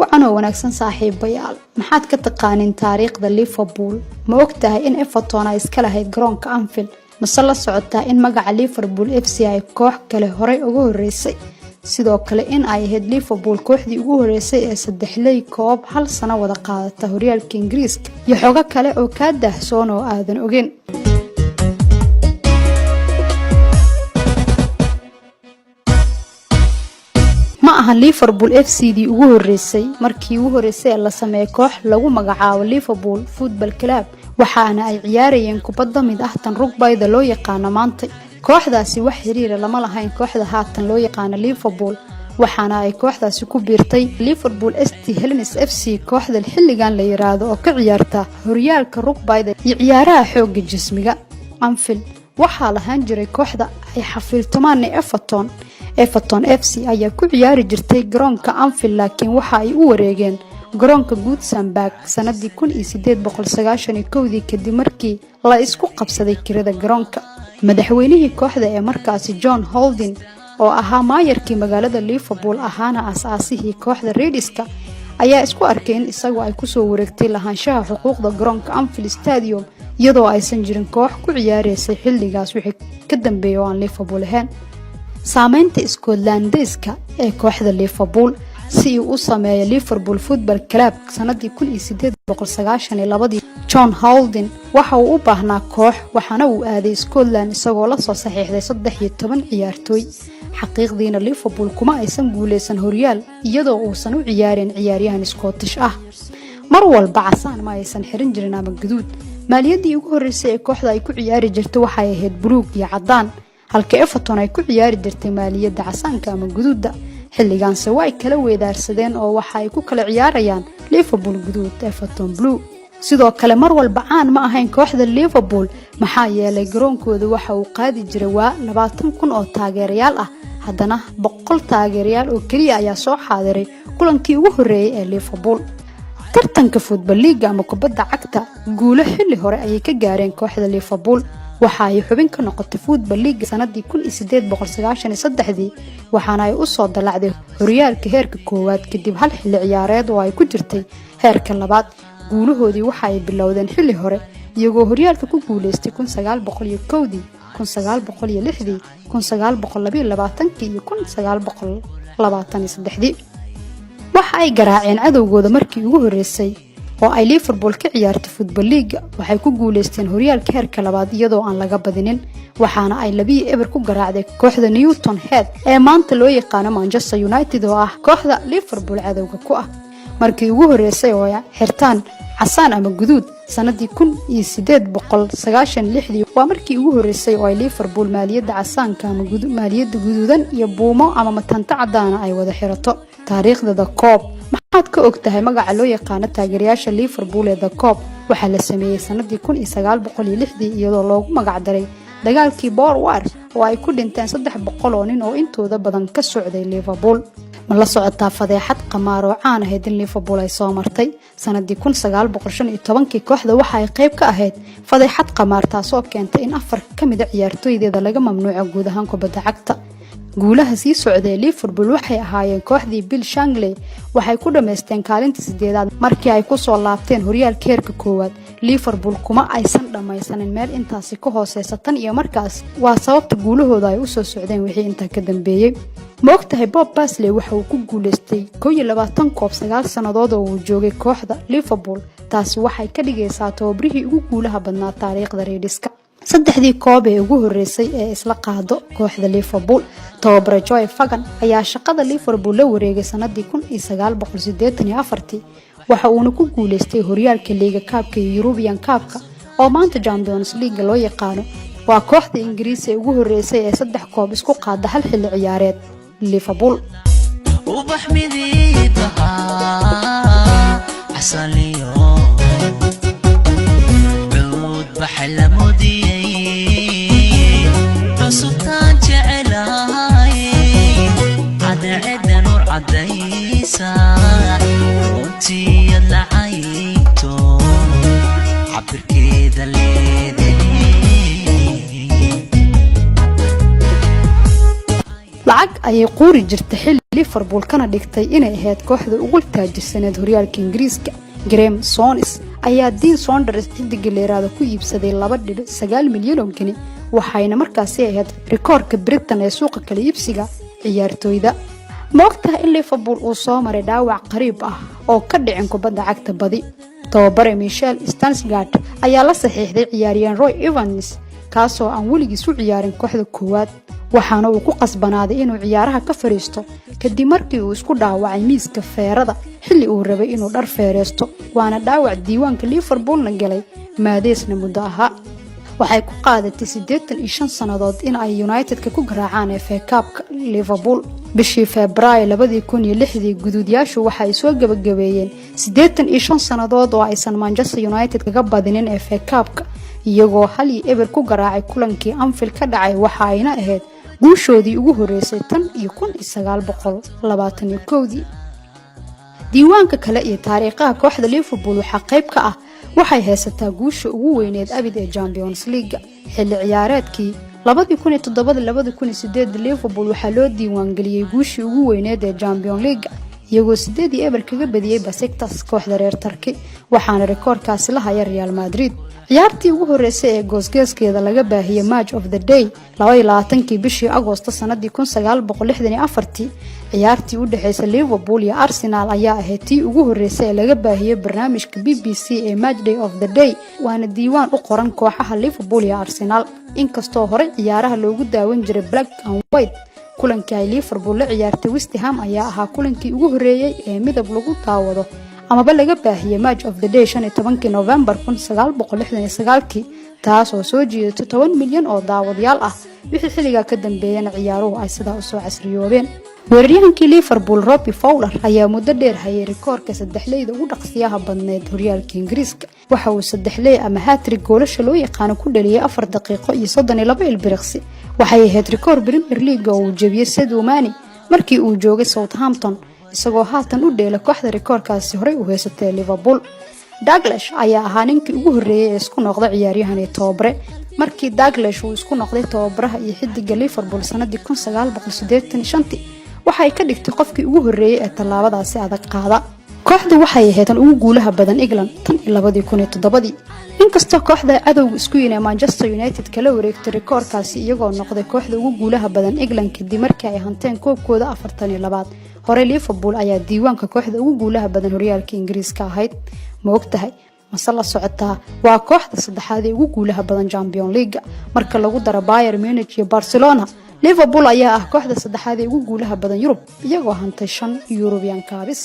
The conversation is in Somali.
wacan oo wanaagsan saaxiibayaal maxaad ka taqaanin taariikhda Liverpool ma ogtahay in Everton ay iska lahayd garoonka Anfield mase la socotaa in magaca Liverpool FC ay koox kale hore ugu horeysay sidoo kale in ay ahayd Liverpool kooxdii ugu horeysay ee saddexley koob hal sano wada qaadata horyaalka Ingiriiska iyo xogo kale oo ka dahsoon oo aadan ogeyn Liverpool FC dii ugu horeysay markii ugu horeysay la sameeyay koox lagu magacaabo Liverpool Football Club waxaana ay ciyaarayeen kubadda mid ah tan rugbyda loo yaqaan maanta kooxdaasi wax xiriir lama lahayn kooxda haatan loo yaqaan Liverpool waxaana ay kooxdaasi ku biirtay Liverpool ST Helens FC kooxda xilligan la yiraahdo oo ka ciyaarta horyaalka rugbyda iyo ciyaaraha xoogga jismiga Anfield waxaa lahaan jiray kooxda ay xafiiltamaan Everton FC ayaa ku ciyaari jirtay garoonka Anfield laakiin waxa ay u wareegeen garoonka Goodison Park sanadii 1891 kadib markii la isku qabsaday kirada garoonka madaxweynihii kooxda ee markaasi John Holding oo ahaa maayarkii magaalada Liverpool ahaana asaasihii kooxda Redska ayaa isku arkay in isagoo ay ku soo wareegtay lahaanshaha xuquuqda garoonka Anfield Stadium iyadoo aysan jirin koox ku ciyaaraysay xilligaas wixii ka dambeeyay oo Liverpool ahaan saameynta Scotlandiska ee kooxda Liverpool si uu u sameeyay Liverpool Football Club sanadii 1892 John Holding waxa uu u baahnaa koox waxaana uu aaday Scotland isagoo la soo saxiixday 13 ciyaartooy xaqiiqdiina Liverpool kuma aysan guuleysan horyaal iyadoo uusan u ciyaarin ciyaaryahan Scottish ah mar walba casaan ma aysan xirin jirin ama guduud maaliyadii ugu horeysay ee kooxda ay ku ciyaari jirtay waxay ahayd buluug iyo cadaan halka Everton ay ku ciyaari jirtay maaliyada casaanka ama guduuda xilligan se way kala weedaarsadeen oo waxa ay ku kala ciyaarayaan Liverpool guduud Everton blue sidoo kale mar walba aan ma ahayn kooxda Liverpool maxaa yeelay garoonkooda waxa uu qaadi jiray waa 20,000 oo taageerayaal ah haddana 100 taageerayaal oo kaliya ayaa soo xaadiray kulankii ugu horeeyay ee Liverpool tartanka Football League ama kubadda cagta guulo xilli hore ayay ka gaareen kooxda Liverpool waxa ay xubin ka noqotay Football League sanadii 1893 waxaana ay u soo dalacday horyaalka heerka koowaad kadib hal xilli ciyaareed oo ay ku jirtay heerka labaad guulahoodii waxa ay bilowdeen xilli hore iyagoo horyaalka ku guuleystay 1901 1906 1922 iyo 1923 waxa ay garaaceen cadowgooda markii ugu horeysay oo ay Liverpool ka ciyaartay Football League waxay ku guuleysteen horyaalka heerka labaad iyadoo aan laga badinin waxaana ay 2-0 ku garaacday kooxda Newton Heath ee maanta loo yaqaan Manchester United oo ah kooxda Liverpool cadowga ku ah markii ugu horeysay oo ay xirtaan casaan ama guduud sanadii 1896 waa markii ugu horeysay oo ay Liverpool maaliyada casaanka ama maaliyada guduudan iyo buumo ama matanta cadaan ay wada xirato taariikhda The Cop maxaad ka ogtahay magaca loo yaqaan taageerayaasha Liverpool ee The Cop waxa la sameeyay sanadii 1906 iyadoo loogu magac daray dagaalkii Boer War oo ay ku dhinteen 300 oo nin oo intooda badan ka socday Liverpool ma la socotaa fadeexad qamaar oo caan ahayd in Liverpool ay soo martay sanadii 1915 kooxda waxa ay qayb ka ahayd fadeexad qamaar taasoo keentay in 4 kamid ah ciyaartooydeeda laga mamnuuco guud ahaan kubadda cagta guulaha sii socday Liverpool waxay ahaayeen kooxdii Bill Shankly waxay ku dhameysteen kaalinta 8aad markii ay ku soo laabteen horyaalka heerka koowaad Liverpool kuma aysan dhameysanin meel intaasi ka hooseysa tan iyo markaas waa sababta guulahooda ay u soo socdeen wixii inta ka dambeeyay ma ogtahay Bob Paisley waxa uu ku guuleystay 21 koob 9 sanadood oo uu joogay kooxda Liverpool taasi waxay ka dhigaysaa tababarihii ugu guulaha badnaa taariikhda Redska saddexdii koob ee ugu horeysay ee isla qaado kooxda Liverpool tababare Joe Fagan ayaa shaqada Liverpool la wareegay sanadii 1984 waxa uu ku guuleystay horyaalka Liga Cup-ka iyo European Cup-ka oo maanta Champions League loo yaqaan waa kooxda Ingiriis ee ugu horeysay ee 3 koob isku qaada hal xilli ciyaareed Liverpool lacag ayay quuri jirtay xilli Liverpool kana dhigtay inay ahayd kooxda ugu taajirsaneed horyaalka Ingiriiska. Graham Souness ayaa Dean Saunders xidiga leeraada ku iibsaday 2.9 milyan oo gini, waxayna markaasi ahayd rikoorka Britain ee suuqa kala iibsiga ciyaartooyda. Moogtaha in Liverpool uu soo maray dhaawac qariib ah oo ka dhicin kubadda cagta badi. Tababare Michael Stansgaard ayaa la saxiixday ciyaaryahan Roy Evans kaasoo aan weligiis u ciyaarin kooxda koowaad, waxaana uu ku qasbanaaday inuu ciyaaraha ka fariisto kadib markii uu isku dhaawacay miiska feerada xilli uu rabay inuu dhar feereesto, waana dhaawac diiwaanka Liverpoolna galay maadeesna muddo ahaa. waxay ku qaadatay 85 sanadood in ay United-ka ku garaacaan FA Cup-ka Liverpool. bishii Febraayo 2006 guduudyaashu waxay soo gabagabeeyeen 85 sanadood oo aysan Manchester United kaga badinin FA Cup-ka, iyagoo 1-0 ku garaacay kulankii Anfield ka dhacay, waxayna ahayd guushoodii ugu horeysay tan iyo 1921. diiwaanka kale iyo taariikhaha kooxda Liverpool waxa qayb ka ah waxay haysataa guusha ugu weyneed abid ee Champions League. xilli ciyaareedkii 2007-2008 Liverpool waxaa loo diiwaan geliyay guushii ugu weyneed ee Champions League, iyagoo 8 kaga badiyay Besiktas kooxda reer Turkey, waxaana rikoorkaasi la hayay Real Madrid. ciyaartii ugu horeysay ee goosgeeskeeda laga baahiyay Match of the Day 22 bishii Agoosto sanadii 1964. ciyaartii u dhaxaysay Liverpool iyo Arsenal ayaa ahayd tii ugu horeysay ee laga baahiyay barnaamijka BBC ee Match Day of the Day, waana diiwaan u qoran kooxaha Liverpool iyo Arsenal. inkastoo hore ciyaaraha loogu daawan jiray Black and White, kulankii ay Liverpool la ciyaartay West Ham ayaa ahaa kulankii ugu horeeyay ee midab lagu daawado amaba laga baahiyay Match of the Day 15 November 1969, taasoo soo jiidatay 10 milyan oo daawadayaal ah. wixii xilliga ka dambeeyay ciyaaruhu ay sidaa u soo casriyoobeen. weeraryahankii Liverpool Robbie Fowler ayaa muddo dheer hayay rikoorka saddexleyda ugu dhaqsiyaha badneed horyaalka Ingiriiska. waxa uu saddexley ama hat-trick goolasha loo yaqaan ku dhaliyay 4 daqiiqo iyo 32 ilbiriqsi. waxay ahayd rikoor Premier League oo uu jabiyay Sadio Mane markii uu joogay Southampton, isagoo haatan u dheela kooxda rikoorkaasi horey u haysatay Liverpool. Douglas ayaa ahaa ninkii ugu horeeyay ee isku noqday ciyaaryahan tababare. markii Douglas uu isku noqday tababaraha iyo xidiga Liverpool sanadii 1985, waxay ka dhigtay qofkii ugu horeeyay ee tallaabadaasi adag qaada. kooxdu waxay ahayd ugu guulaha badan England tan 2007. inkastoo kooxda cadowga isku yinay Manchester United kala wareegtay rikoorkaasi iyagoo noqday kooxda ugu guulaha badan England kadib markii ay hanteen koobkooda 42. hore Liverpool ayaa diiwaanka kooxda ugu guulaha badan horyaalka Ingiriiska ahayd. ma ogtahay mase la socotaa waa kooxda saddexaad ee ugu guulaha badan Champions League marka lagu daro Bayern Munich iyo Barcelona. Liverpool ayaa ah kooxda saddexaad ee ugu guulaha badan Yurub iyagoo hantay 5 European Cups.